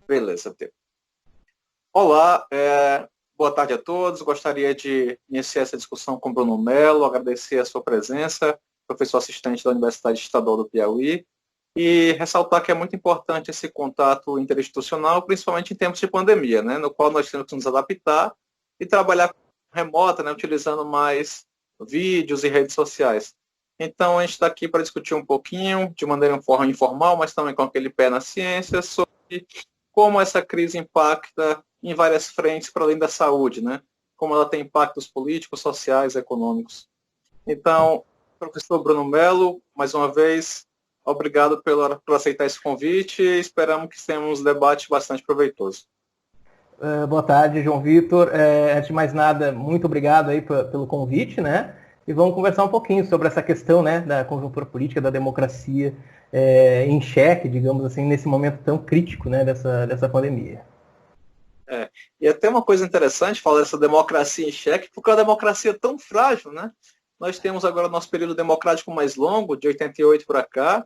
Beleza, Pedro. Olá, boa tarde a todos. Gostaria de iniciar essa discussão com Bruno Mello, agradecer a sua presença, professor assistente da Universidade Estadual do Piauí, e ressaltar que é muito importante esse contato interinstitucional, principalmente em tempos de pandemia, né, no qual nós temos que nos adaptar e trabalhar remota, né, utilizando mais vídeos e redes sociais. Então, a gente está aqui para discutir um pouquinho, de maneira informal, mas também com aquele pé na ciência, sobre como essa crise impacta em várias frentes para além da saúde, né? Como ela tem impactos políticos, sociais, econômicos. Então, professor Bruno Mello, mais uma vez, obrigado por aceitar esse convite e esperamos que tenhamos um debate bastante proveitoso. Boa tarde, João Vitor. Antes de mais nada, muito obrigado aí pelo convite, né? E vamos conversar um pouquinho sobre essa questão, né, da conjuntura política, da democracia em xeque, digamos assim, nesse momento tão crítico, né, dessa pandemia. E até uma coisa interessante falar dessa democracia em xeque, porque a democracia é tão frágil, né? Nós temos agora nosso período democrático mais longo, de 88 para cá,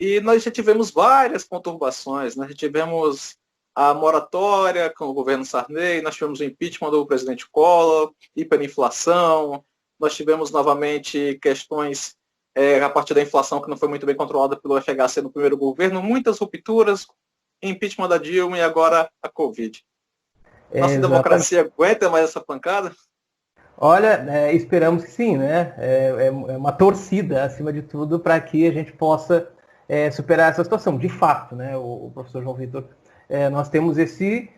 e nós já tivemos várias conturbações, né? Já tivemos a moratória com o governo Sarney, nós tivemos o impeachment do presidente Collor, hiperinflação, nós tivemos novamente questões a partir da inflação que não foi muito bem controlada pelo FHC no primeiro governo, muitas rupturas, impeachment da Dilma e agora a Covid. Nossa Exatamente. democracia aguenta mais essa pancada? Olha, esperamos que sim, né? É uma torcida, acima de tudo, para que a gente possa superar essa situação. De fato, né, o professor João Vitor, nós temos esse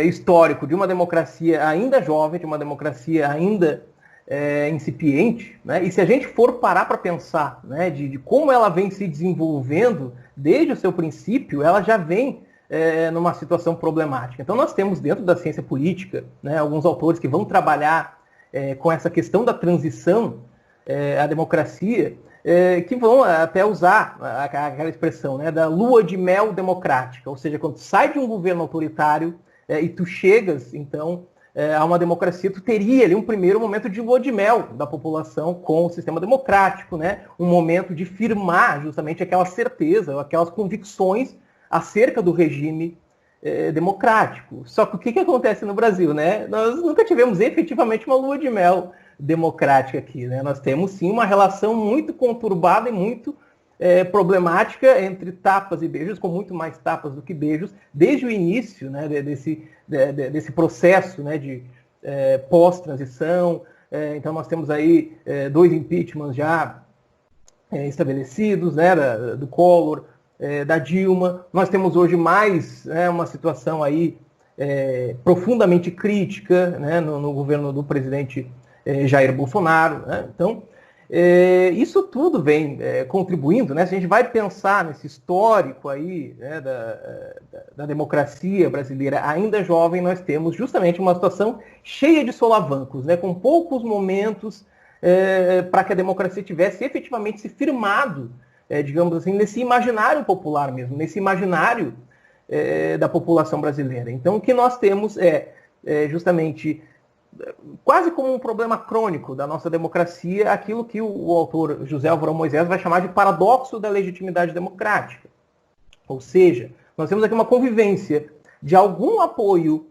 histórico de uma democracia ainda jovem, de uma democracia ainda incipiente, né? E se a gente for parar para pensar, né, de como ela vem se desenvolvendo desde o seu princípio, ela já vem numa situação problemática. Então nós temos dentro da ciência política, né, alguns autores que vão trabalhar com essa questão da transição à democracia, que vão até usar aquela expressão, né, da lua de mel democrática, ou seja, quando tu sai de um governo autoritário e tu chegas, então, a uma democracia, tu teria ali um primeiro momento de lua de mel da população com o sistema democrático, né, um momento de firmar justamente aquela certeza, aquelas convicções acerca do regime democrático. Só que o que acontece no Brasil, né? Nós nunca tivemos efetivamente uma lua de mel democrática aqui, né? Nós temos sim uma relação muito conturbada e muito problemática entre tapas e beijos, com muito mais tapas do que beijos, desde o início, né, desse processo, né, de pós-transição. Então nós temos aí 2 impeachments já estabelecidos, né, do Collor, da Dilma. Nós temos hoje mais uma situação aí profundamente crítica, né, no governo do presidente Jair Bolsonaro, né? Então, isso tudo vem contribuindo, né? Se a gente vai pensar nesse histórico aí, né, da democracia brasileira ainda jovem, nós temos justamente uma situação cheia de solavancos, né, com poucos momentos para que a democracia tivesse efetivamente se firmado, digamos assim, nesse imaginário popular mesmo, nesse imaginário da população brasileira. Então, o que nós temos é justamente quase como um problema crônico da nossa democracia, aquilo que o autor José Álvaro Moisés vai chamar de paradoxo da legitimidade democrática. Ou seja, nós temos aqui uma convivência de algum apoio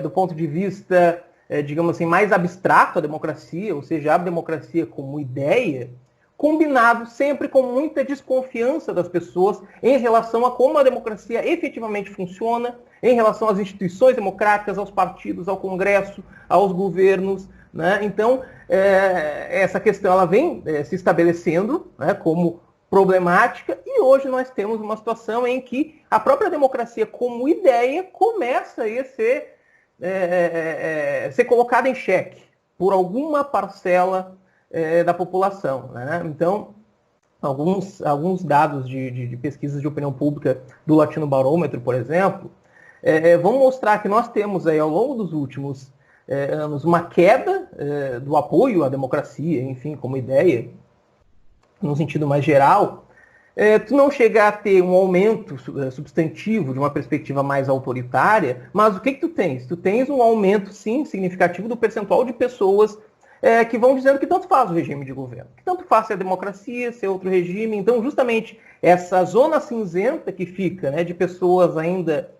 do ponto de vista, digamos assim, mais abstrato à democracia, ou seja, a democracia como ideia, combinado sempre com muita desconfiança das pessoas em relação a como a democracia efetivamente funciona, em relação às instituições democráticas, aos partidos, ao Congresso, aos governos, né? Então, essa questão ela vem se estabelecendo, né, como problemática, e hoje nós temos uma situação em que a própria democracia como ideia começa a ser colocada em xeque por alguma parcela da população, né? Então, alguns dados de pesquisas de opinião pública do Latino Barômetro, por exemplo, vão mostrar que nós temos aí, ao longo dos últimos anos, uma queda do apoio à democracia, enfim, como ideia, no sentido mais geral. Tu não chega a ter um aumento substantivo de uma perspectiva mais autoritária, mas o que tu tens? Tu tens um aumento, sim, significativo do percentual de pessoas que vão dizendo que tanto faz o regime de governo, que tanto faz se é democracia, se é outro regime. Então, justamente essa zona cinzenta que fica, né, de pessoas ainda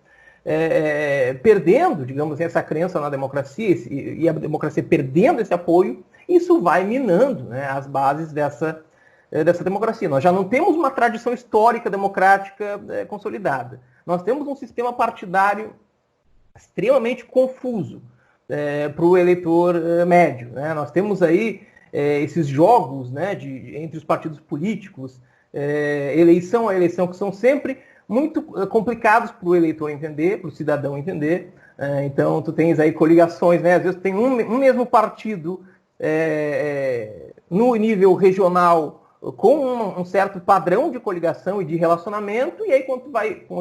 perdendo, digamos assim, essa crença na democracia e a democracia perdendo esse apoio, isso vai minando, né, as bases dessa democracia. Nós já não temos uma tradição histórica democrática consolidada. Nós temos um sistema partidário extremamente confuso para o eleitor médio, né? Nós temos aí esses jogos, né, entre os partidos políticos, eleição a eleição, que são sempre muito complicados para o eleitor entender, para o cidadão entender. Então, tu tens aí coligações, né? Às vezes tem um mesmo partido no nível regional com um certo padrão de coligação e de relacionamento, e aí quando tu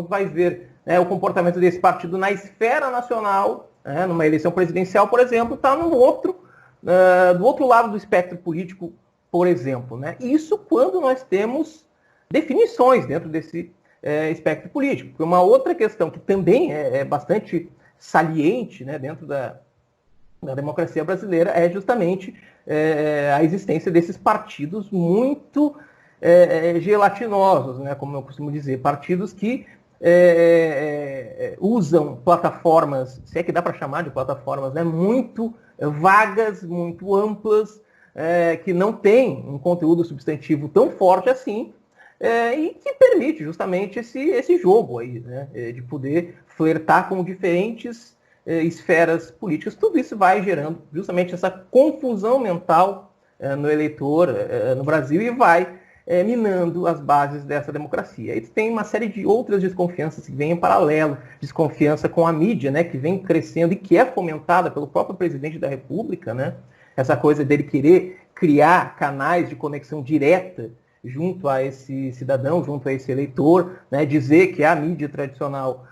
vai ver, né, o comportamento desse partido na esfera nacional, né, numa eleição presidencial, por exemplo, está do outro lado do espectro político, por exemplo. Né? Isso quando nós temos definições dentro desse espectro político. Porque uma outra questão que também é bastante saliente, né, dentro da democracia brasileira é justamente a existência desses partidos muito gelatinosos, né, como eu costumo dizer, partidos que usam plataformas, se é que dá para chamar de plataformas, né, muito vagas, muito amplas, que não têm um conteúdo substantivo tão forte assim, e que permite justamente esse jogo aí, né, de poder flertar com diferentes esferas políticas. Tudo isso vai gerando justamente essa confusão mental no eleitor no Brasil e vai minando as bases dessa democracia. E tem uma série de outras desconfianças que vêm em paralelo. Desconfiança com a mídia, né, que vem crescendo e que é fomentada pelo próprio presidente da República, né? Essa coisa dele querer criar canais de conexão direta junto a esse cidadão, junto a esse eleitor, né? Dizer que a mídia tradicional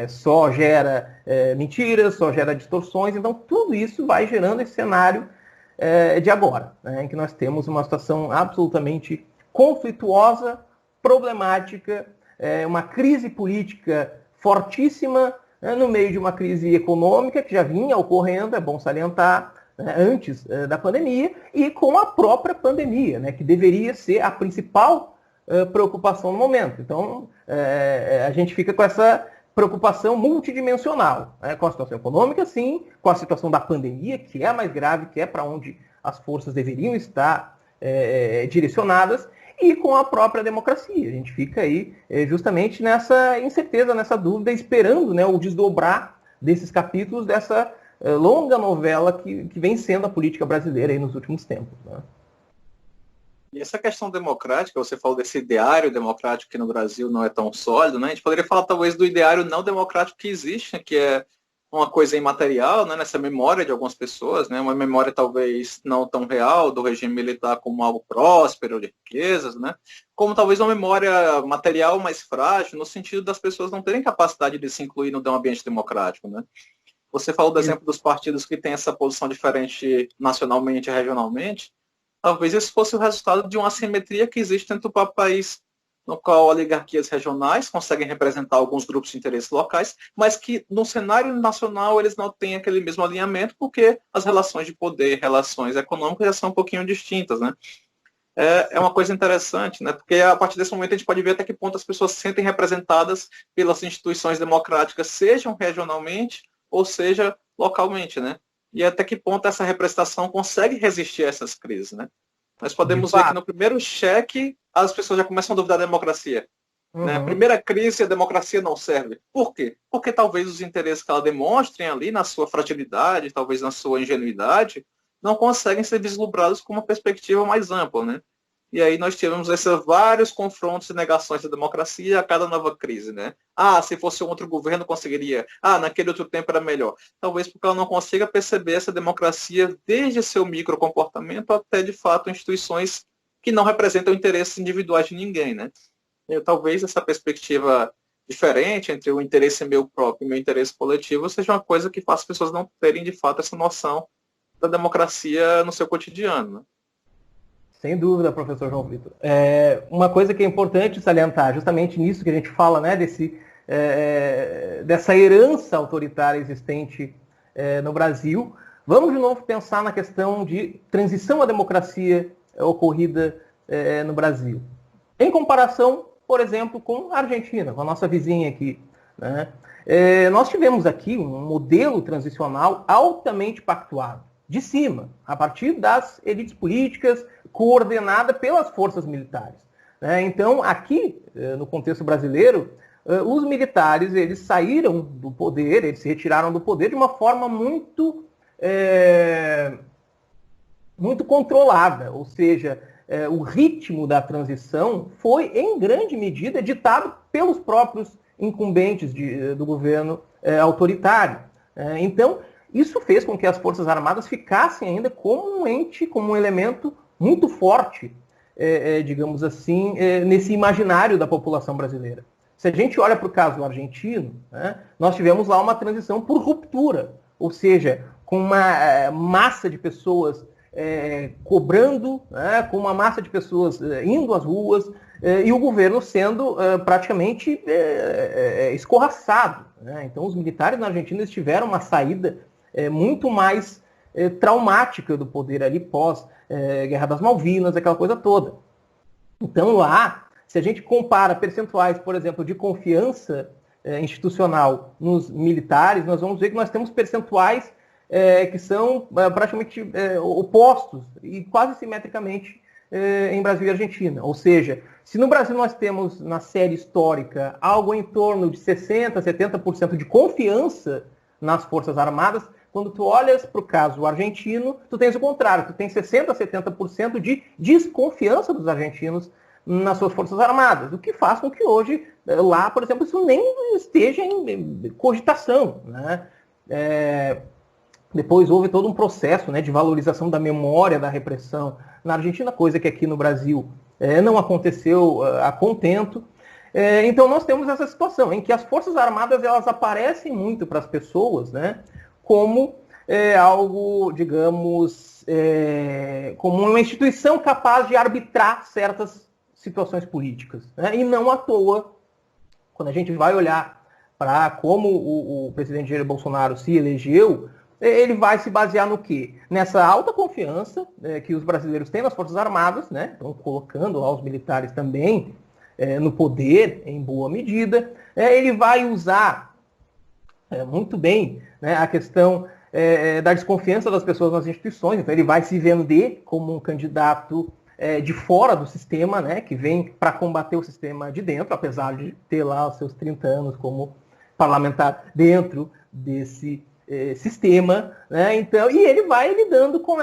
só gera mentiras, só gera distorções. Então, tudo isso vai gerando esse cenário de agora, né, em que nós temos uma situação absolutamente conflituosa, problemática, uma crise política fortíssima, né, no meio de uma crise econômica que já vinha ocorrendo, é bom salientar, né, antes da pandemia, e com a própria pandemia, né, que deveria ser a principal preocupação no momento. Então, a gente fica com essa preocupação multidimensional, né, com a situação econômica, sim, com a situação da pandemia, que é a mais grave, que é para onde as forças deveriam estar direcionadas, e com a própria democracia. A gente fica aí justamente nessa incerteza, nessa dúvida, esperando, né, o desdobrar desses capítulos dessa longa novela que vem sendo a política brasileira aí nos últimos tempos. Né? E essa questão democrática, você falou desse ideário democrático que no Brasil não é tão sólido, né? A gente poderia falar talvez do ideário não democrático que existe, né? Que é uma coisa imaterial, né? Nessa memória de algumas pessoas, né? Uma memória talvez não tão real do regime militar como algo próspero, de riquezas, né? Como talvez uma memória material mais frágil, no sentido das pessoas não terem capacidade de se incluir no ambiente democrático, né? Você falou do exemplo dos partidos que têm essa posição diferente nacionalmente e regionalmente. Talvez esse fosse o resultado de uma assimetria que existe dentro do próprio país, no qual oligarquias regionais conseguem representar alguns grupos de interesses locais, mas que no cenário nacional eles não têm aquele mesmo alinhamento, porque as relações de poder, relações econômicas já são um pouquinho distintas, né? É uma coisa interessante, né? Porque a partir desse momento a gente pode ver até que ponto as pessoas se sentem representadas pelas instituições democráticas, sejam regionalmente ou seja localmente, né? E até que ponto essa representação consegue resistir a essas crises, né? Nós podemos ver que no primeiro cheque as pessoas já começam a duvidar da democracia. Uhum. Né? Primeira crise, a democracia não serve. Por quê? Porque talvez os interesses que ela demonstrem ali na sua fragilidade, talvez na sua ingenuidade, não conseguem ser vislumbrados com uma perspectiva mais ampla, né? E aí nós tivemos esses vários confrontos e negações da democracia a cada nova crise, né? Ah, se fosse um outro governo conseguiria. Ah, naquele outro tempo era melhor. Talvez porque ela não consiga perceber essa democracia desde seu microcomportamento até, de fato, instituições que não representam interesses individuais de ninguém, né? E talvez essa perspectiva diferente entre o interesse meu próprio e o meu interesse coletivo seja uma coisa que faça as pessoas não terem, de fato, essa noção da democracia no seu cotidiano, né? Sem dúvida, professor João Vitor. Uma coisa que é importante salientar, justamente nisso que a gente fala, né, dessa herança autoritária existente no Brasil, Vamos de novo pensar na questão de transição à democracia ocorrida no Brasil. Em comparação, por exemplo, com a Argentina, com a nossa vizinha aqui, né? Nós tivemos aqui um modelo transicional altamente pactuado, de cima, a partir das elites políticas, coordenada pelas forças militares. Então, aqui, no contexto brasileiro, os militares eles saíram do poder, eles se retiraram do poder de uma forma muito controlada, ou seja, o ritmo da transição foi, em grande medida, ditado pelos próprios incumbentes do governo autoritário. Então, isso fez com que as Forças Armadas ficassem ainda como um ente, como um elemento muito forte, digamos assim, nesse imaginário da população brasileira. Se a gente olha para o caso argentino, né, nós tivemos lá uma transição por ruptura, ou seja, com uma massa de pessoas cobrando, né, com uma massa de pessoas indo às ruas, e o governo sendo praticamente escorraçado. Né? Então, os militares na Argentina tiveram uma saída muito mais traumática do poder ali pós Guerra das Malvinas, aquela coisa toda. Então, lá, se a gente compara percentuais, por exemplo, de confiança institucional nos militares, nós vamos ver que nós temos percentuais que são praticamente opostos e quase simetricamente em Brasil e Argentina. Ou seja, se no Brasil nós temos, na série histórica, algo em torno de 60%, 70% de confiança nas Forças Armadas, quando tu olhas para o caso argentino, tu tens o contrário, tu tens 60%, 70% de desconfiança dos argentinos nas suas Forças Armadas, o que faz com que hoje, lá, por exemplo, isso nem esteja em cogitação. Né? Depois houve todo um processo, né, de valorização da memória da repressão na Argentina, coisa que aqui no Brasil não aconteceu a contento. Então nós temos essa situação em que as Forças Armadas elas aparecem muito para as pessoas, né, como algo, digamos, como uma instituição capaz de arbitrar certas situações políticas. Né? E não à toa, quando a gente vai olhar para como o presidente Jair Bolsonaro se elegeu, ele vai se basear no quê? Nessa alta confiança que os brasileiros têm nas Forças Armadas, né? Estão colocando lá os militares também no poder, em boa medida. Ele vai usar muito bem, né, a questão da desconfiança das pessoas nas instituições, então ele vai se vender como um candidato de fora do sistema, né, que vem para combater o sistema de dentro, apesar de ter lá os seus 30 anos como parlamentar dentro desse sistema, né? Então, e ele vai lidando com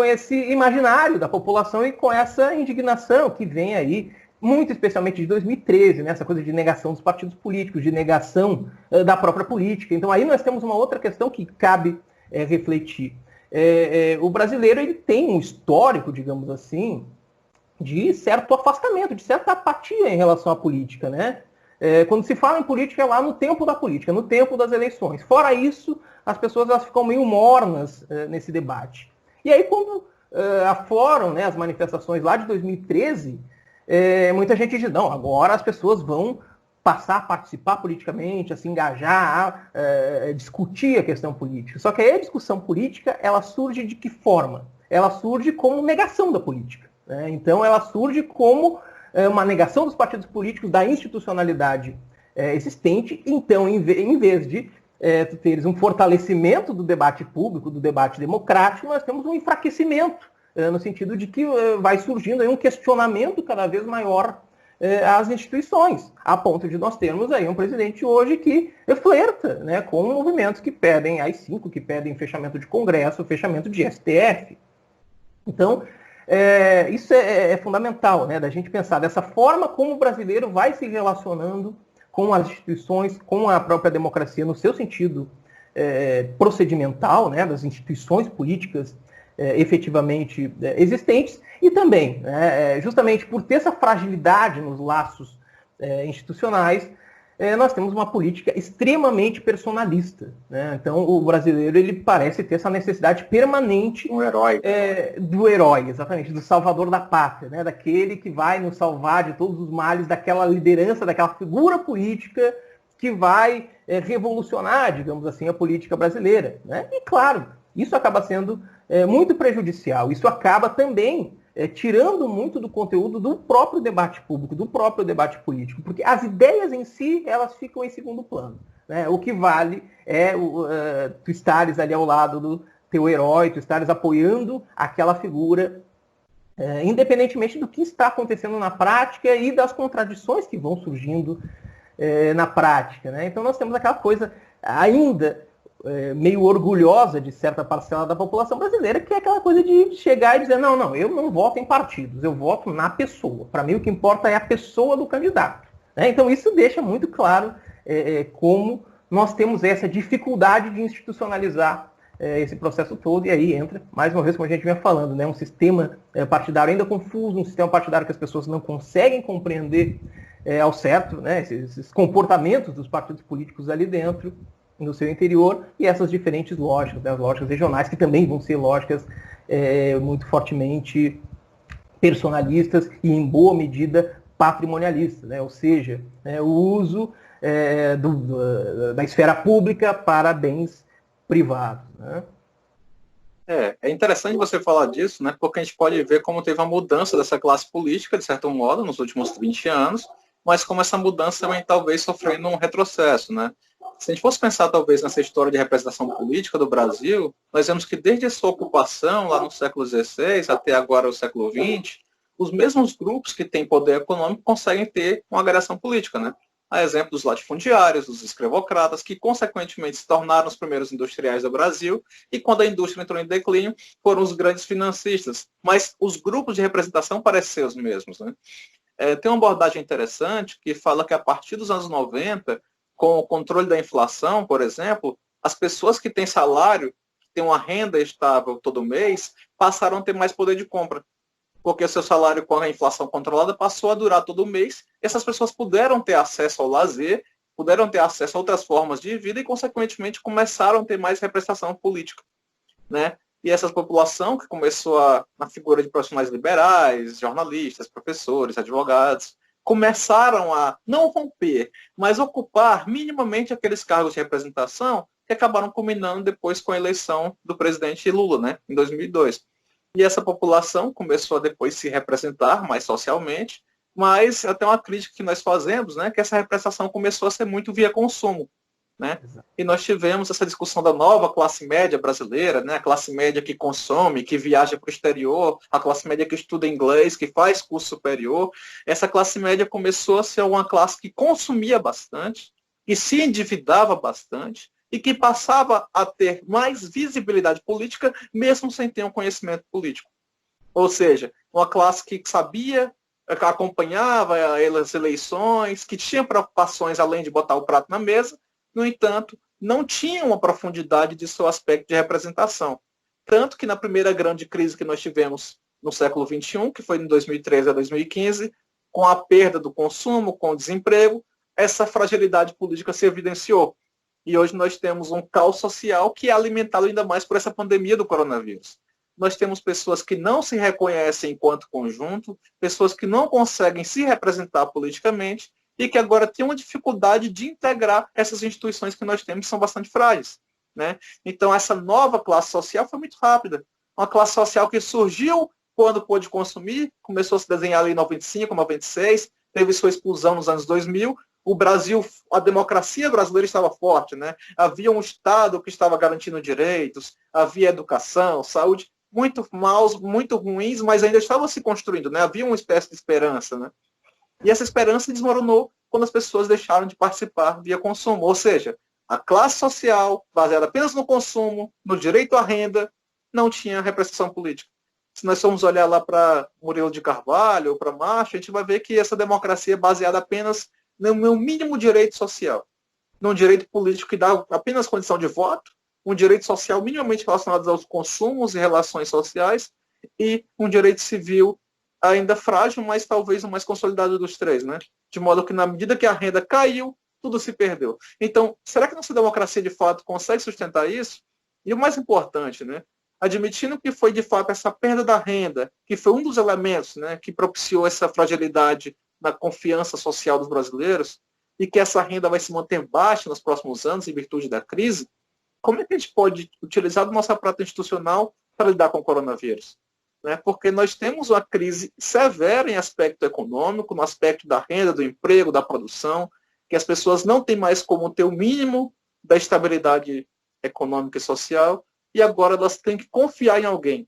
esse imaginário da população e com essa indignação que vem aí, muito especialmente de 2013, né? Essa coisa de negação dos partidos políticos, de negação da própria política. Então aí nós temos uma outra questão que cabe refletir. O brasileiro ele tem um histórico, digamos assim, de certo afastamento, de certa apatia em relação à política, né? Quando se fala em política é lá no tempo da política, no tempo das eleições. Fora isso, as pessoas elas ficam meio mornas nesse debate. E aí quando afloram, né, as manifestações lá de 2013, muita gente diz, não, agora as pessoas vão passar a participar politicamente, a se engajar, a discutir a questão política. Só que aí a discussão política, ela surge de que forma? Ela surge como negação da política. Né? Então ela surge como uma negação dos partidos políticos, da institucionalidade existente. Então, em vez de teres um fortalecimento do debate público, do debate democrático, nós temos um enfraquecimento, no sentido de que vai surgindo aí um questionamento cada vez maior às instituições, a ponto de nós termos aí um presidente hoje que flerta, né, com movimentos que pedem AI-5, que pedem fechamento de Congresso, fechamento de STF. Então, isso é fundamental, né, da gente pensar dessa forma como o brasileiro vai se relacionando com as instituições, com a própria democracia no seu sentido procedimental, né, das instituições políticas efetivamente existentes, e também, justamente por ter essa fragilidade nos laços institucionais, nós temos uma política extremamente personalista. Né? Então, o brasileiro ele parece ter essa necessidade permanente do herói, exatamente, do salvador da pátria, né? Daquele que vai nos salvar de todos os males, daquela liderança, daquela figura política que vai revolucionar, digamos assim, a política brasileira. Né? E, claro, Isso acaba sendo muito prejudicial. Isso acaba também tirando muito do conteúdo do próprio debate público, do próprio debate político, porque as ideias em si, elas ficam em segundo plano. Né? O que vale é tu estares ali ao lado do teu herói, tu estares apoiando aquela figura, independentemente do que está acontecendo na prática e das contradições que vão surgindo na prática. Né? Então nós temos aquela coisa ainda meio orgulhosa de certa parcela da população brasileira, que é aquela coisa de chegar e dizer, não, eu não voto em partidos, eu voto na pessoa. Para mim o que importa é a pessoa do candidato. Né? Então isso deixa muito claro como nós temos essa dificuldade de institucionalizar esse processo todo, e aí entra, mais uma vez, como a gente vinha falando, né, um sistema partidário ainda confuso, um sistema partidário que as pessoas não conseguem compreender ao certo, né, esses comportamentos dos partidos políticos ali dentro, no seu interior, e essas diferentes lógicas, né, as lógicas regionais, que também vão ser lógicas muito fortemente personalistas e, em boa medida, patrimonialistas, né, ou seja, o uso da esfera pública para bens privados. Né? É interessante você falar disso, né, porque a gente pode ver como teve uma mudança dessa classe política, de certo modo, nos últimos 20 anos, mas como essa mudança também talvez sofrendo um retrocesso. Né? Se a gente fosse pensar talvez nessa história de representação política do Brasil, nós vemos que desde a sua ocupação, lá no século XVI até agora o século XX, os mesmos grupos que têm poder econômico conseguem ter uma agregação política, né? A exemplo dos latifundiários, dos escravocratas, que consequentemente se tornaram os primeiros industriais do Brasil, e quando a indústria entrou em declínio, foram os grandes financistas. Mas os grupos de representação parecem ser os mesmos. Né? Tem uma abordagem interessante que fala que a partir dos anos 90, com o controle da inflação, por exemplo, as pessoas que têm salário, que têm uma renda estável todo mês, passaram a ter mais poder de compra. Porque o seu salário com a inflação controlada passou a durar todo mês, essas pessoas puderam ter acesso ao lazer, puderam ter acesso a outras formas de vida e, consequentemente, começaram a ter mais representação política. Né? E essa população que começou na figura de profissionais liberais, jornalistas, professores, advogados, começaram a não romper, mas ocupar minimamente aqueles cargos de representação que acabaram culminando depois com a eleição do presidente Lula, né, em 2002. E essa população começou a depois se representar mais socialmente, mas até uma crítica que nós fazemos, né, que essa representação começou a ser muito via consumo. Né? E nós tivemos essa discussão da nova classe média brasileira, né? A classe média que consome, que viaja para o exterior, a classe média que estuda inglês, que faz curso superior. Essa classe média começou a ser uma classe que consumia bastante, que se endividava bastante e que passava a ter mais visibilidade política, mesmo sem ter um conhecimento político. Ou seja, uma classe que sabia, que acompanhava as eleições, que tinha preocupações além de botar o prato na mesa, no entanto, não tinha uma profundidade de seu aspecto de representação. Tanto que na primeira grande crise que nós tivemos no século XXI, que foi de 2013 a 2015, com a perda do consumo, com o desemprego, essa fragilidade política se evidenciou. E hoje nós temos um caos social que é alimentado ainda mais por essa pandemia do coronavírus. Nós temos pessoas que não se reconhecem enquanto conjunto, pessoas que não conseguem se representar politicamente, e que agora tem uma dificuldade de integrar essas instituições que nós temos, que são bastante frágeis. Né? Então, essa nova classe social foi muito rápida. Uma classe social que surgiu quando pôde consumir, começou a se desenhar ali em 95, 96, teve sua explosão nos anos 2000. O Brasil, a democracia brasileira estava forte. Né? Havia um Estado que estava garantindo direitos, havia educação, saúde, muito maus, muito ruins, mas ainda estava se construindo. Né? Havia uma espécie de esperança. Né? E essa esperança desmoronou quando as pessoas deixaram de participar via consumo. Ou seja, a classe social, baseada apenas no consumo, no direito à renda, não tinha representação política. Se nós formos olhar lá para Murilo de Carvalho ou para Marx, a gente vai ver que essa democracia é baseada apenas no meu mínimo direito social. Num direito político que dá apenas condição de voto, um direito social minimamente relacionado aos consumos e relações sociais, e um direito civil ainda frágil, mas talvez o mais consolidado dos três, né? De modo que, na medida que a renda caiu, tudo se perdeu. Então, será que nossa democracia, de fato, consegue sustentar isso? E o mais importante, né? Admitindo que foi, de fato, essa perda da renda, que foi um dos elementos, né, que propiciou essa fragilidade na confiança social dos brasileiros, e que essa renda vai se manter baixa nos próximos anos, em virtude da crise, como é que a gente pode utilizar a nossa prática institucional para lidar com o coronavírus? Né? Porque nós temos uma crise severa em aspecto econômico, no aspecto da renda, do emprego, da produção, que as pessoas não têm mais como ter o mínimo da estabilidade econômica e social, e agora elas têm que confiar em alguém.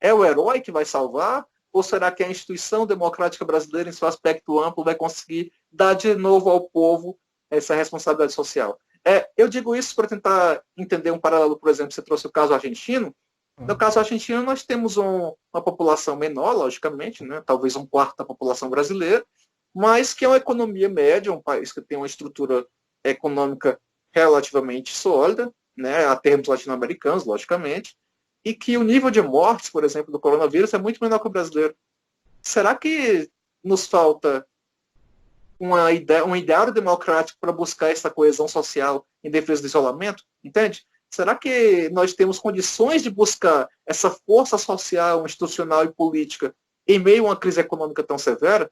É o herói que vai salvar? Ou será que a instituição democrática brasileira, em seu aspecto amplo, vai conseguir dar de novo ao povo essa responsabilidade social? Eu digo isso para tentar entender um paralelo, por exemplo, você trouxe o caso argentino. No caso argentino, nós temos uma população menor, logicamente, né? Talvez um quarto da população brasileira, mas que é uma economia média, um país que tem uma estrutura econômica relativamente sólida, né? A termos latino-americanos, logicamente, e que o nível de mortes, por exemplo, do coronavírus é muito menor que o brasileiro. Será que nos falta um ideário democrático para buscar essa coesão social em defesa do isolamento? Entende? Será que nós temos condições de buscar essa força social, institucional e política em meio a uma crise econômica tão severa?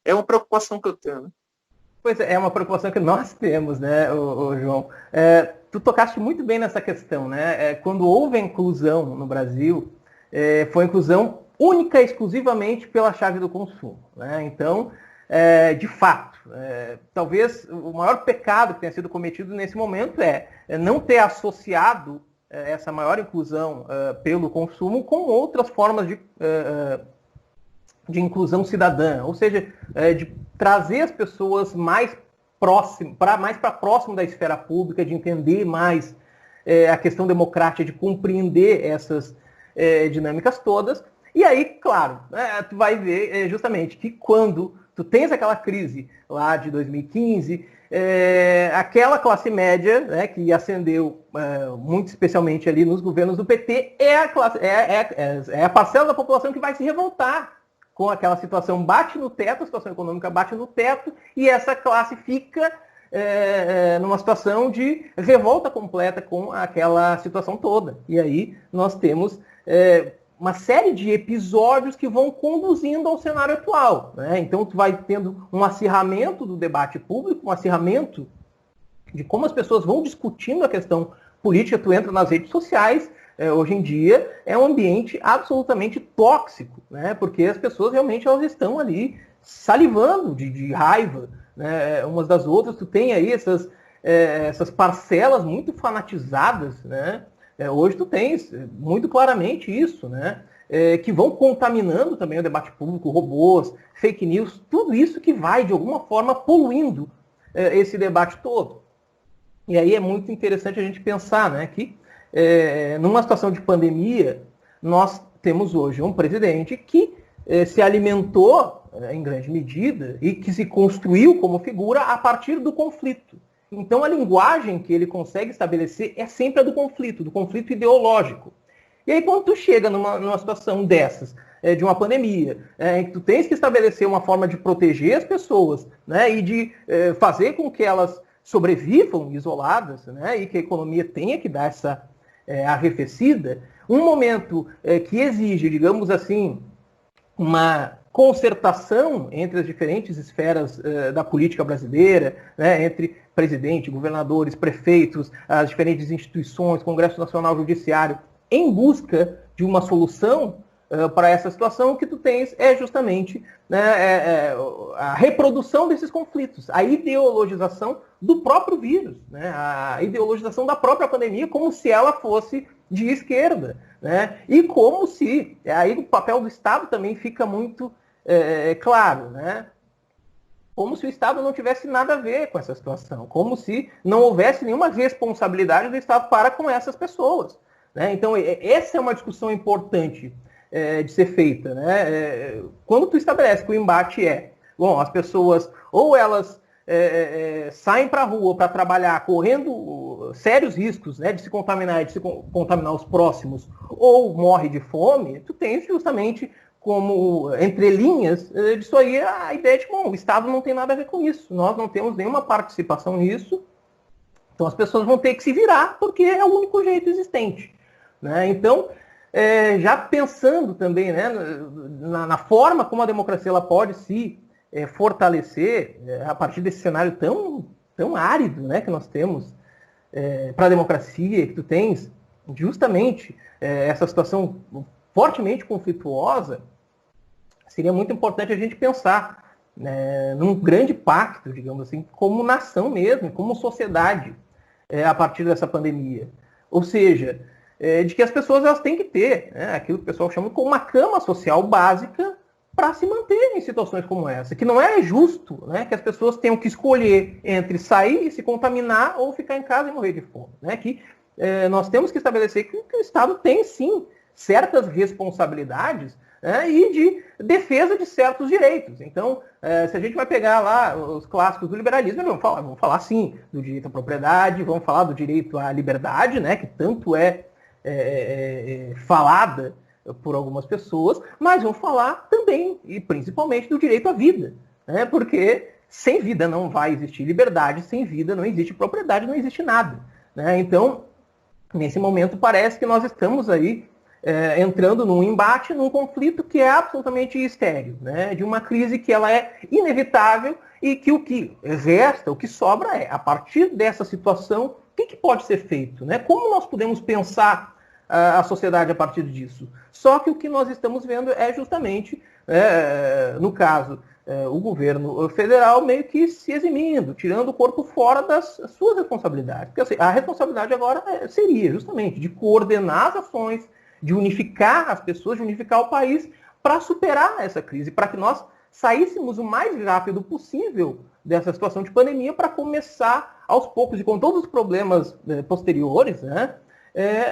É uma preocupação que eu tenho. Né? Pois é uma preocupação que nós temos, né, o João? Tu tocaste muito bem nessa questão, né? Quando houve a inclusão no Brasil, foi a inclusão única e exclusivamente pela chave do consumo, né? Então, de fato, talvez o maior pecado que tenha sido cometido nesse momento é não ter associado essa maior inclusão pelo consumo com outras formas de inclusão cidadã, ou seja, de trazer as pessoas mais para próximo da esfera pública, de entender mais a questão democrática, de compreender essas dinâmicas todas. E aí, claro, tu vai ver justamente que quando tu tens aquela crise lá de 2015, aquela classe média, né, que ascendeu muito especialmente ali nos governos do PT, é a parcela da população que vai se revoltar com aquela situação, bate no teto, a situação econômica bate no teto, e essa classe fica numa situação de revolta completa com aquela situação toda. E aí nós temos uma série de episódios que vão conduzindo ao cenário atual. Né? Então tu vai tendo um acirramento do debate público, um acirramento de como as pessoas vão discutindo a questão política, tu entra nas redes sociais, hoje em dia é um ambiente absolutamente tóxico, né? Porque as pessoas realmente elas estão ali salivando de raiva, né? Umas das outras. Tu tem aí essas parcelas muito fanatizadas, né? Hoje tu tens muito claramente isso, né? Que vão contaminando também o debate público, robôs, fake news, tudo isso que vai de alguma forma poluindo esse debate todo. E aí é muito interessante a gente pensar, né, que numa situação de pandemia, nós temos hoje um presidente que se alimentou em grande medida e que se construiu como figura a partir do conflito. Então a linguagem que ele consegue estabelecer é sempre a do conflito ideológico. E aí quando tu chega numa situação dessas, de uma pandemia, em que tu tens que estabelecer uma forma de proteger as pessoas, né, e de fazer com que elas sobrevivam isoladas, né, e que a economia tenha que dar essa arrefecida, um momento que exige, digamos assim, uma concertação entre as diferentes esferas da política brasileira, né, entre presidente, governadores, prefeitos, as diferentes instituições, Congresso Nacional, Judiciário, em busca de uma solução para essa situação, o que tu tens é justamente, né, a reprodução desses conflitos, a ideologização do próprio vírus, né, a ideologização da própria pandemia, como se ela fosse de esquerda, né, e como se, aí o papel do Estado também fica muito claro, né, como se o Estado não tivesse nada a ver com essa situação, como se não houvesse nenhuma responsabilidade do Estado para com essas pessoas. Né? Então, essa é uma discussão importante de ser feita. Né? Quando tu estabelece que o embate bom, as pessoas ou elas saem para a rua para trabalhar correndo sérios riscos, né, de se contaminar e de se contaminar os próximos, ou morre de fome, tu tens justamente como entrelinhas disso aí a ideia de que o Estado não tem nada a ver com isso, nós não temos nenhuma participação nisso, então as pessoas vão ter que se virar porque é o único jeito existente. Né? Então, já pensando também, né, na forma como a democracia ela pode se fortalecer a partir desse cenário tão árido, né, que nós temos para a democracia, que tu tens justamente essa situação fortemente conflituosa, seria muito importante a gente pensar num grande pacto, digamos assim, como nação mesmo, como sociedade, a partir dessa pandemia. Ou seja, de que as pessoas elas têm que ter aquilo que o pessoal chama como uma cama social básica para se manter em situações como essa. Que não é justo que as pessoas tenham que escolher entre sair e se contaminar ou ficar em casa e morrer de fome. Que nós temos que estabelecer que o Estado tem, sim, certas responsabilidades e de defesa de certos direitos. Então, se a gente vai pegar lá os clássicos do liberalismo, vamos falar sim do direito à propriedade, vamos falar do direito à liberdade, que tanto é falada por algumas pessoas, mas vamos falar também e principalmente do direito à vida, porque sem vida não vai existir liberdade, sem vida não existe propriedade, não existe nada. Então, nesse momento parece que nós estamos aí entrando num embate, num conflito que é absolutamente estéril, de uma crise que ela é inevitável e que o que resta, o que sobra a partir dessa situação, o que pode ser feito? Como nós podemos pensar a sociedade a partir disso? Só que o que nós estamos vendo é justamente, no caso, o governo federal meio que se eximindo, tirando o corpo fora das suas responsabilidades. Porque assim, a responsabilidade agora seria justamente de coordenar as ações, de unificar as pessoas, de unificar o país para superar essa crise, para que nós saíssemos o mais rápido possível dessa situação de pandemia para começar aos poucos e com todos os problemas posteriores,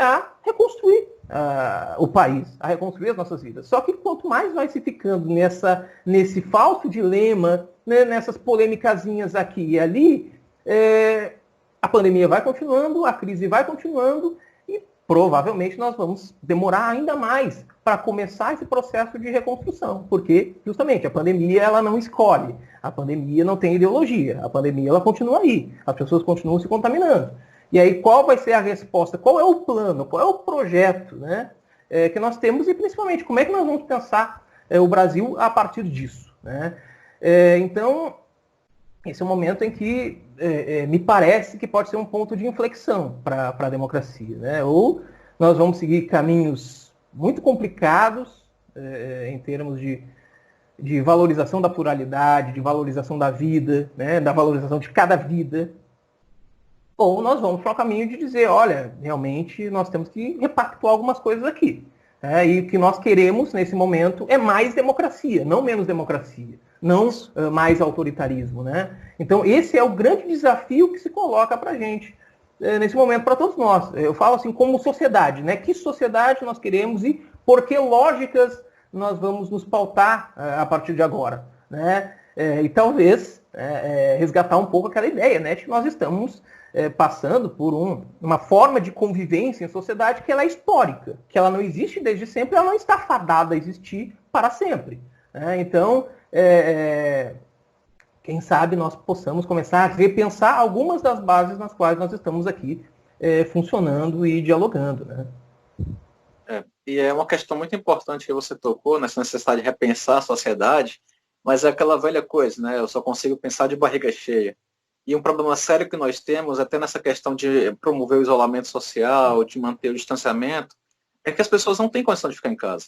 a reconstruir o país, a reconstruir as nossas vidas. Só que quanto mais vai se ficando nesse falso dilema, nessas polêmicazinhas aqui e ali, a pandemia vai continuando, a crise vai continuando e provavelmente nós vamos demorar ainda mais para começar esse processo de reconstrução, porque justamente a pandemia ela não escolhe, a pandemia não tem ideologia, a pandemia ela continua aí, as pessoas continuam se contaminando. E aí qual vai ser a resposta, qual é o plano, qual é o projeto que nós temos e principalmente como é que nós vamos pensar o Brasil a partir disso. Então, esse é um momento em que me parece que pode ser um ponto de inflexão para a democracia. Ou nós vamos seguir caminhos muito complicados em termos de valorização da pluralidade, de valorização da vida, da valorização de cada vida, ou nós vamos para o caminho de dizer, olha, realmente nós temos que repactuar algumas coisas aqui. E o que nós queremos nesse momento é mais democracia, não menos democracia, não mais autoritarismo. Então esse é o grande desafio que se coloca para a gente nesse momento, para todos nós. Eu falo assim como sociedade, que sociedade nós queremos e por que lógicas nós vamos nos pautar a partir de agora. E talvez resgatar um pouco aquela ideia de que nós estamos passando por uma forma de convivência em sociedade que ela é histórica, que ela não existe desde sempre, ela não está fadada a existir para sempre. Então, quem sabe nós possamos começar a repensar algumas das bases nas quais nós estamos aqui funcionando e dialogando. E é uma questão muito importante que você tocou, nessa necessidade de repensar a sociedade, mas é aquela velha coisa, eu só consigo pensar de barriga cheia. E um problema sério que nós temos, até nessa questão de promover o isolamento social, de manter o distanciamento, é que as pessoas não têm condição de ficar em casa.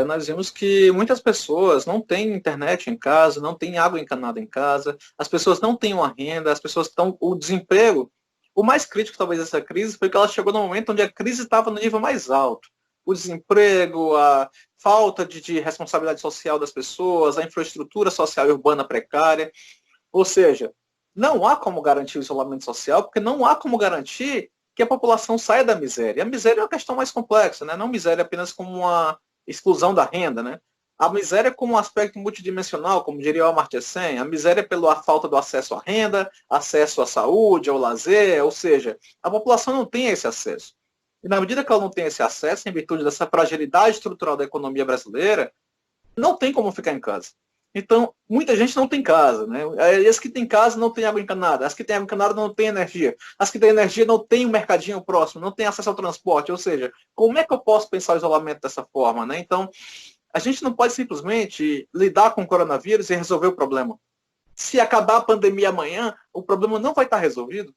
Nós vimos que muitas pessoas não têm internet em casa, não têm água encanada em casa, as pessoas não têm uma renda, as pessoas estão... O desemprego, o mais crítico talvez dessa crise foi que ela chegou no momento onde a crise estava no nível mais alto. O desemprego, a falta de responsabilidade social das pessoas, a infraestrutura social e urbana precária. Ou seja, não há como garantir o isolamento social, porque não há como garantir que a população saia da miséria. A miséria é uma questão mais complexa, não miséria apenas como uma exclusão da renda. A miséria como um aspecto multidimensional, como diria o Amartya Sen, a miséria pela falta do acesso à renda, acesso à saúde, ao lazer, ou seja, a população não tem esse acesso. E na medida que ela não tem esse acesso, em virtude dessa fragilidade estrutural da economia brasileira, não tem como ficar em casa. Então, muita gente não tem casa. As que têm casa não têm água encanada. As que têm água encanada não têm energia. As que têm energia não têm um mercadinho próximo, não têm acesso ao transporte. Ou seja, como é que eu posso pensar o isolamento dessa forma? Então, a gente não pode simplesmente lidar com o coronavírus e resolver o problema. Se acabar a pandemia amanhã, o problema não vai estar resolvido.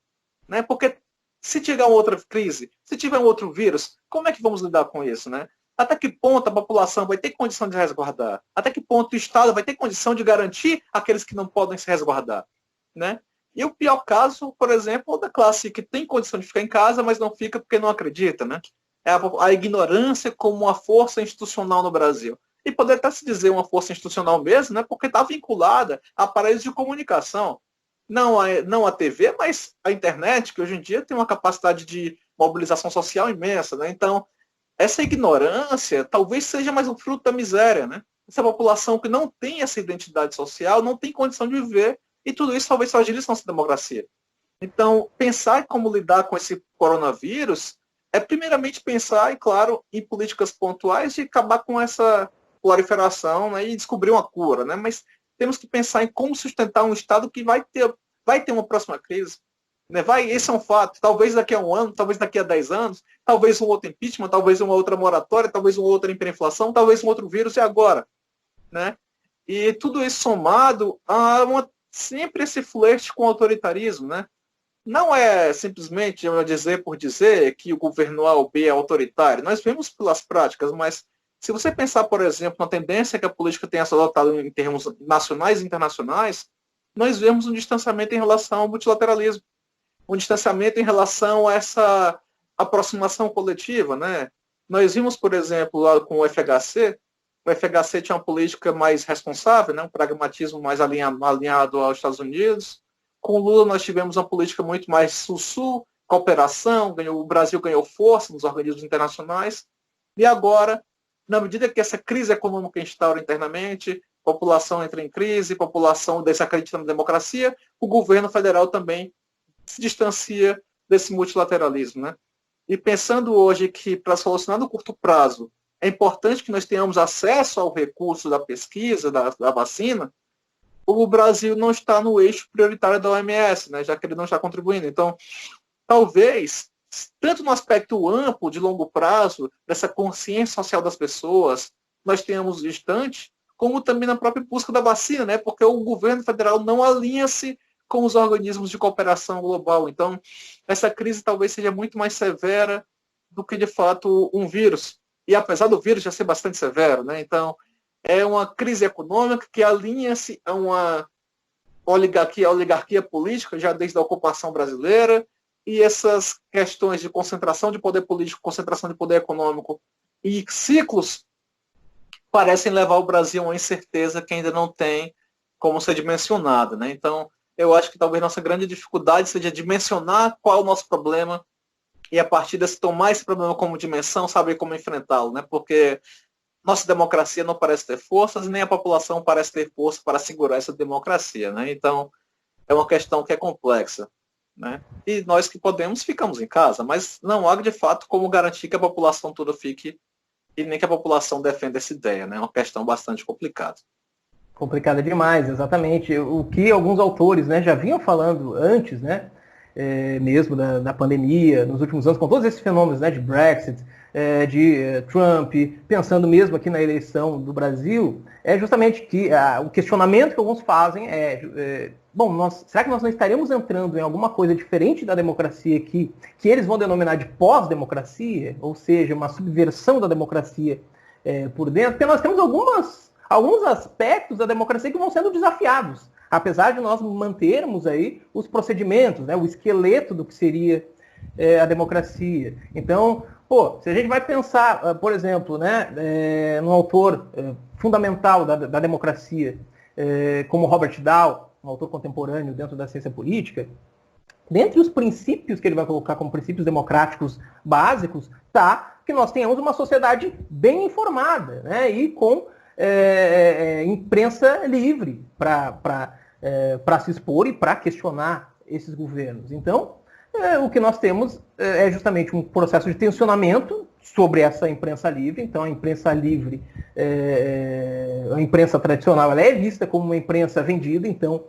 Porque Se tiver uma outra crise, se tiver um outro vírus, como é que vamos lidar com isso, né? Até que ponto a população vai ter condição de resguardar? Até que ponto o Estado vai ter condição de garantir aqueles que não podem se resguardar, né? E o pior caso, por exemplo, é da classe que tem condição de ficar em casa, mas não fica porque não acredita, né? É a ignorância como uma força institucional no Brasil. E poderia até se dizer uma força institucional mesmo, né? Porque está vinculada a aparelhos de comunicação. Não a TV, mas a internet, que hoje em dia tem uma capacidade de mobilização social imensa, né? Então, essa ignorância talvez seja mais um fruto da miséria, né? Essa população que não tem essa identidade social, não tem condição de viver, e tudo isso talvez fragilize nossa democracia. Então, pensar em como lidar com esse coronavírus é primeiramente pensar, e claro, em políticas pontuais de acabar com essa proliferação, né, e descobrir uma cura, né? Mas temos que pensar em como sustentar um Estado que vai ter uma próxima crise. Né? Esse é um fato. Talvez daqui a um ano, talvez daqui a 10 anos, talvez um outro impeachment, talvez uma outra moratória, talvez uma outra hiperinflação, talvez um outro vírus, e agora? Né? E tudo isso somado a sempre esse flerte com o autoritarismo. Né? Não é simplesmente dizer por dizer que o governo A ou B é autoritário. Nós vemos pelas práticas, mas se você pensar, por exemplo, na tendência que a política tem adotado em termos nacionais e internacionais, nós vemos um distanciamento em relação ao multilateralismo, um distanciamento em relação a essa aproximação coletiva. Né? Nós vimos, por exemplo, lá com o FHC tinha uma política mais responsável, né? Um pragmatismo mais alinhado aos Estados Unidos. Com o Lula nós tivemos uma política muito mais sul-sul, cooperação, o Brasil ganhou força nos organismos internacionais, e agora, na medida que essa crise econômica instaura internamente, população entra em crise, população desacredita na democracia, o governo federal também se distancia desse multilateralismo. Né? E pensando hoje que para solucionar no curto prazo é importante que nós tenhamos acesso ao recurso da pesquisa, da vacina, o Brasil não está no eixo prioritário da OMS, né, já que ele não está contribuindo. Então, talvez, tanto no aspecto amplo, de longo prazo, dessa consciência social das pessoas, nós tenhamos distante, como também na própria busca da vacina, né, porque o governo federal não alinha-se com os organismos de cooperação global. Então, essa crise talvez seja muito mais severa do que, de fato, um vírus. E apesar do vírus já ser bastante severo, né, então, é uma crise econômica que alinha-se a uma oligarquia política, já desde a ocupação brasileira, e essas questões de concentração de poder político, concentração de poder econômico e ciclos parecem levar o Brasil a uma incerteza que ainda não tem como ser dimensionada. Né? Então, eu acho que talvez nossa grande dificuldade seja dimensionar qual é o nosso problema e, a partir desse, tomar esse problema como dimensão, saber como enfrentá-lo. Né? Porque nossa democracia não parece ter forças, nem a população parece ter força para segurar essa democracia. Né? Então, é uma questão que é complexa. Né? E nós que podemos, ficamos em casa, mas não há, de fato, como garantir que a população toda fique e nem que a população defenda essa ideia. Né? É uma questão bastante complicada. Complicada demais, exatamente. O que alguns autores, né, já vinham falando antes, né, mesmo da pandemia, nos últimos anos, com todos esses fenômenos, né, de Brexit, de Trump, pensando mesmo aqui na eleição do Brasil, é justamente que o questionamento que alguns fazem bom, será que nós não estaremos entrando em alguma coisa diferente da democracia aqui, que eles vão denominar de pós-democracia, ou seja, uma subversão da democracia por dentro? Porque nós temos alguns aspectos da democracia que vão sendo desafiados, apesar de nós mantermos aí os procedimentos, né, o esqueleto do que seria a democracia. Então, se a gente vai pensar, por exemplo, né, num autor fundamental da democracia, como Robert Dahl, um autor contemporâneo dentro da ciência política, dentre os princípios que ele vai colocar como princípios democráticos básicos, está que nós tenhamos uma sociedade bem informada, né, e com imprensa livre para se expor e para questionar esses governos. Então, o que nós temos é justamente um processo de tensionamento sobre essa imprensa livre. Então, a imprensa livre, a imprensa tradicional, ela é vista como uma imprensa vendida. Então,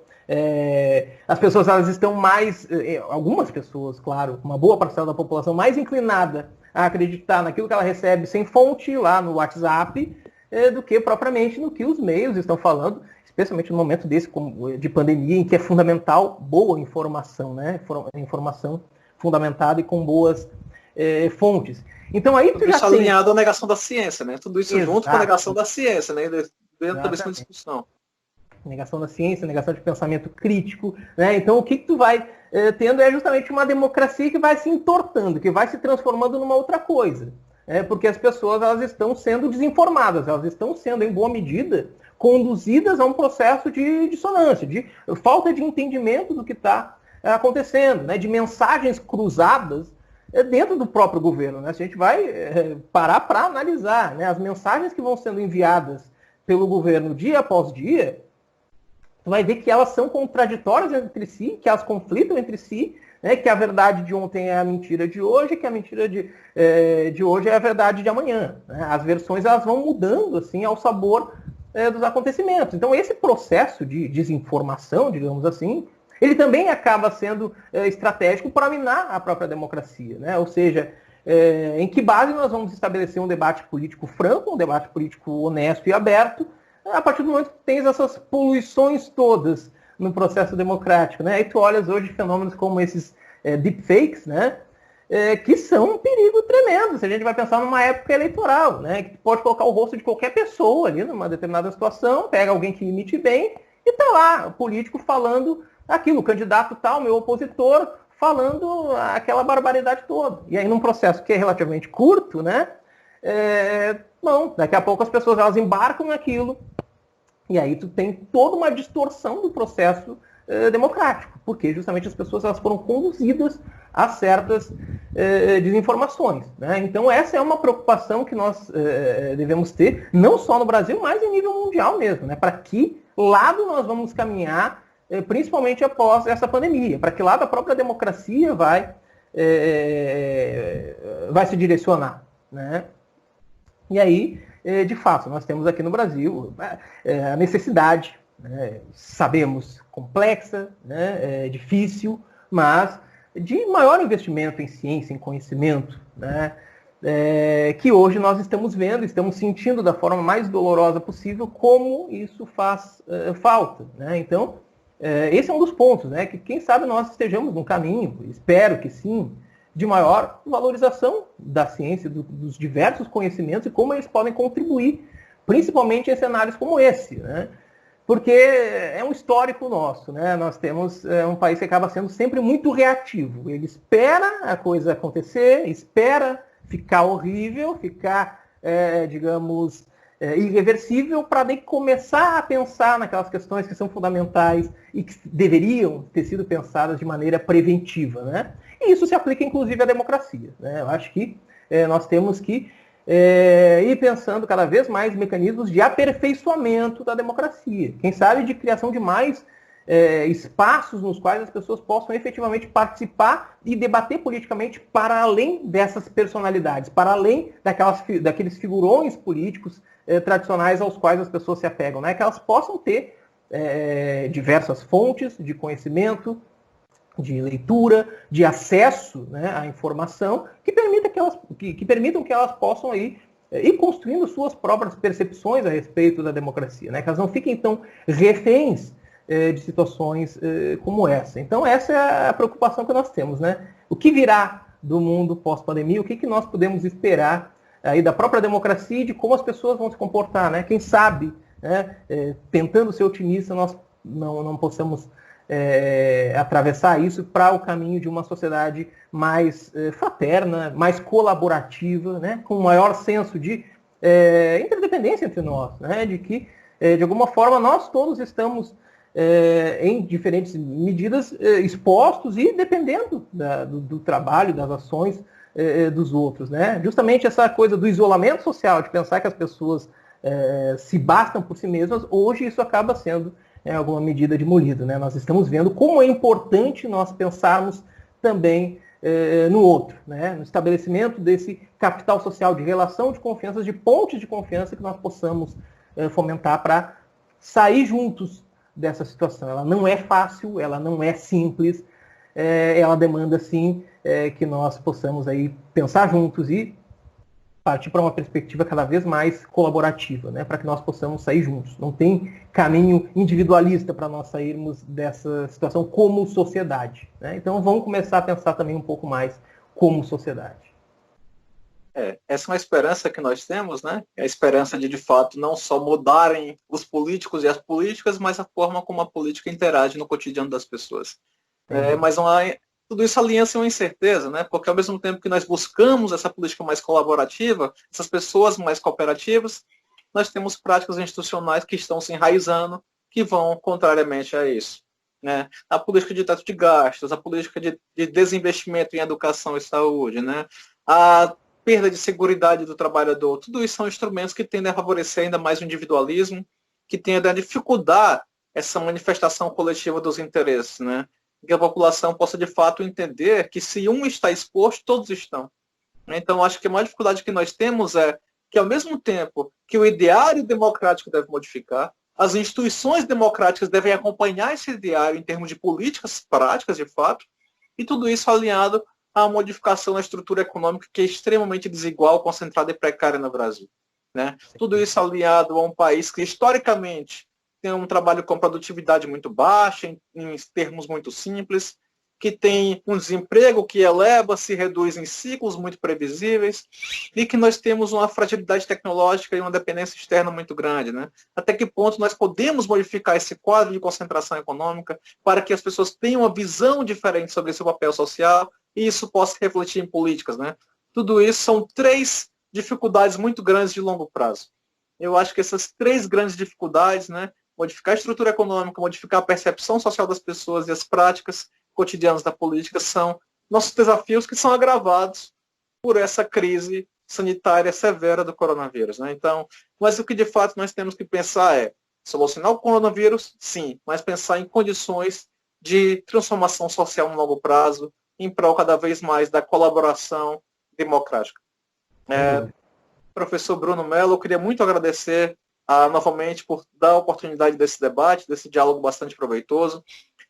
as pessoas elas estão mais, algumas pessoas, claro, uma boa parcela da população, mais inclinada a acreditar naquilo que ela recebe sem fonte lá no WhatsApp, do que propriamente no que os meios estão falando, especialmente no momento desse de pandemia, em que é fundamental boa informação, né? Informação fundamentado e com boas fontes. Então aí tudo isso alinhado à negação da ciência, né? Tudo isso junto com a negação da ciência, né? Dentro da mesma discussão. Negação da ciência, negação de pensamento crítico, né? Então o que tu vai tendo é justamente uma democracia que vai se entortando, que vai se transformando numa outra coisa. Porque as pessoas elas estão sendo desinformadas, elas estão sendo, em boa medida, conduzidas a um processo de dissonância, de falta de entendimento do que está acontecendo, né? De mensagens cruzadas dentro do próprio governo. Né? Se a gente vai parar para analisar, né? As mensagens que vão sendo enviadas pelo governo dia após dia, tu vai ver que elas são contraditórias entre si, que elas conflitam entre si, né, que a verdade de ontem é a mentira de hoje, que a mentira de hoje é a verdade de amanhã. Né? As versões elas vão mudando assim ao sabor dos acontecimentos. Então esse processo de desinformação, digamos assim, ele também acaba sendo estratégico para minar a própria democracia. Né? Ou seja, em que base nós vamos estabelecer um debate político franco, um debate político honesto e aberto, a partir do momento que tens essas poluições todas no processo democrático, né? Aí tu olhas hoje fenômenos como esses deepfakes, né? Que são um perigo tremendo. Se a gente vai pensar numa época eleitoral, né? Que tu pode colocar o rosto de qualquer pessoa ali numa determinada situação, pega alguém que imite bem e tá lá, o político falando aquilo, o candidato tal, meu opositor, falando aquela barbaridade toda. E aí num processo que é relativamente curto, né? Bom, daqui a pouco as pessoas elas embarcam naquilo e aí tu tem toda uma distorção do processo democrático, porque justamente as pessoas elas foram conduzidas a certas desinformações. Né? Então essa é uma preocupação que nós devemos ter, não só no Brasil, mas em nível mundial mesmo. Né? Para que lado nós vamos caminhar, principalmente após essa pandemia? Para que lado a própria democracia vai se direcionar? Né? E aí, de fato, nós temos aqui no Brasil a necessidade, né, sabemos, complexa, né, difícil, mas de maior investimento em ciência, em conhecimento, né, que hoje nós estamos vendo, estamos sentindo da forma mais dolorosa possível como isso faz falta. Né? Então, esse é um dos pontos, né, que quem sabe nós estejamos num caminho, espero que sim, de maior valorização da ciência, dos diversos conhecimentos e como eles podem contribuir, principalmente em cenários como esse, né? Porque é um histórico nosso, né? Nós temos um país que acaba sendo sempre muito reativo. Ele espera a coisa acontecer, espera ficar horrível, ficar, digamos, irreversível, para daí começar a pensar naquelas questões que são fundamentais e que deveriam ter sido pensadas de maneira preventiva, né? E isso se aplica, inclusive, à democracia. Né? Eu acho que nós temos que ir pensando cada vez mais mecanismos de aperfeiçoamento da democracia. Quem sabe de criação de mais espaços nos quais as pessoas possam efetivamente participar e debater politicamente para além dessas personalidades, para além daqueles figurões políticos tradicionais aos quais as pessoas se apegam. Né? Que elas possam ter diversas fontes de conhecimento, de leitura, de acesso, né, à informação, que permitam que elas possam ir construindo suas próprias percepções a respeito da democracia, né, que elas não fiquem tão reféns de situações como essa. Então essa é a preocupação que nós temos. Né? O que virá do mundo pós-pandemia, o que nós podemos esperar aí da própria democracia e de como as pessoas vão se comportar. Né? Quem sabe, né, tentando ser otimista, nós não possamos atravessar isso para o caminho de uma sociedade mais fraterna, mais colaborativa, né, com um maior senso de interdependência entre nós, né, de que, de alguma forma, nós todos estamos, em diferentes medidas, expostos e dependendo do trabalho, das ações dos outros. Né? Justamente essa coisa do isolamento social, de pensar que as pessoas se bastam por si mesmas, hoje isso acaba sendo alguma medida demolida. Né? Nós estamos vendo como é importante nós pensarmos também no outro, né? No estabelecimento desse capital social de relação de confiança, de pontes de confiança que nós possamos fomentar para sair juntos dessa situação. Ela não é fácil, ela não é simples, ela demanda sim que nós possamos aí pensar juntos e partir para uma perspectiva cada vez mais colaborativa, né, para que nós possamos sair juntos. Não tem caminho individualista para nós sairmos dessa situação como sociedade, né? Então vamos começar a pensar também um pouco mais como sociedade. Essa é uma esperança que nós temos, né? É a esperança de fato, não só mudarem os políticos e as políticas, mas a forma como a política interage no cotidiano das pessoas. Mas tudo isso alinha-se uma incerteza, né? Porque ao mesmo tempo que nós buscamos essa política mais colaborativa, essas pessoas mais cooperativas, nós temos práticas institucionais que estão se enraizando, que vão contrariamente a isso. Né? A política de teto de gastos, a política de desinvestimento em educação e saúde, né? A perda de segurança do trabalhador, tudo isso são instrumentos que tendem a favorecer ainda mais o individualismo, que tendem a dificultar essa manifestação coletiva dos interesses, né? Que a população possa de fato entender que se um está exposto, todos estão. Então, acho que a maior dificuldade que nós temos é que, ao mesmo tempo que o ideário democrático deve modificar, as instituições democráticas devem acompanhar esse ideário em termos de políticas práticas, de fato, e tudo isso alinhado à modificação da estrutura econômica que é extremamente desigual, concentrada e precária no Brasil. Né? Tudo isso alinhado a um país que, historicamente, tem um trabalho com produtividade muito baixa, em termos muito simples, que tem um desemprego que eleva, se reduz em ciclos muito previsíveis, e que nós temos uma fragilidade tecnológica e uma dependência externa muito grande. Né? Até que ponto nós podemos modificar esse quadro de concentração econômica para que as pessoas tenham uma visão diferente sobre seu papel social e isso possa refletir em políticas. Né? Tudo isso são três dificuldades muito grandes de longo prazo. Eu acho que essas três grandes dificuldades, né, modificar a estrutura econômica, modificar a percepção social das pessoas e as práticas cotidianos da política são nossos desafios que são agravados por essa crise sanitária severa do coronavírus. Né? Então, mas o que de fato nós temos que pensar é solucionar o coronavírus, sim, mas pensar em condições de transformação social no longo prazo, em prol cada vez mais da colaboração democrática. Professor Bruno Mello, eu queria muito agradecer novamente por dar a oportunidade desse debate, desse diálogo bastante proveitoso.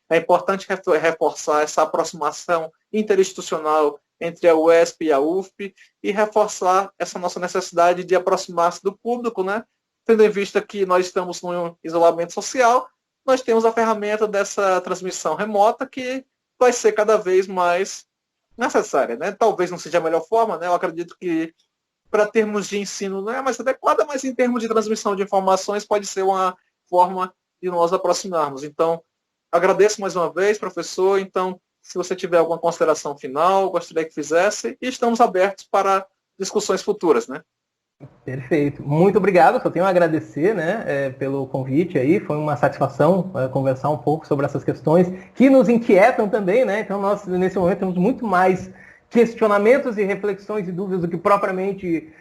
É importante reforçar essa aproximação interinstitucional entre a UESP e a UFP e reforçar essa nossa necessidade de aproximar-se do público, né? Tendo em vista que nós estamos no isolamento social, nós temos a ferramenta dessa transmissão remota que vai ser cada vez mais necessária. Né? Talvez não seja a melhor forma, né? Eu acredito que para termos de ensino não é mais adequada, mas em termos de transmissão de informações pode ser uma forma de nós aproximarmos. Então, agradeço mais uma vez, professor. Então, se você tiver alguma consideração final, gostaria que fizesse, e estamos abertos para discussões futuras, né? Perfeito. Muito obrigado. Só tenho a agradecer, né, pelo convite aí. Foi uma satisfação conversar um pouco sobre essas questões que nos inquietam também, né? Então, nós, nesse momento, temos muito mais questionamentos e reflexões e dúvidas do que propriamente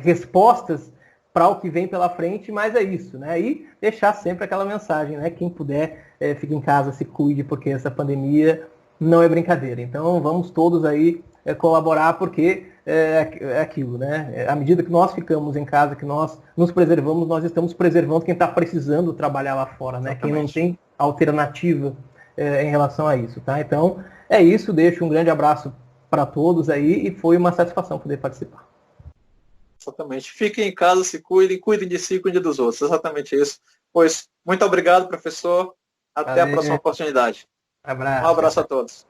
respostas para o que vem pela frente, mas é isso, né? E deixar sempre aquela mensagem, né? Quem puder, fique em casa, se cuide, porque essa pandemia não é brincadeira. Então, vamos todos aí colaborar, porque é aquilo, né? À medida que nós ficamos em casa, que nós nos preservamos, nós estamos preservando quem está precisando trabalhar lá fora, né? Quem não tem alternativa em relação a isso, tá? Então, é isso. Deixo um grande abraço para todos aí e foi uma satisfação poder participar. Exatamente. Fiquem em casa, se cuidem, cuidem de si, cuidem dos outros. Exatamente isso. Pois, muito obrigado, professor. Até a próxima oportunidade. Abraço. Um abraço a todos.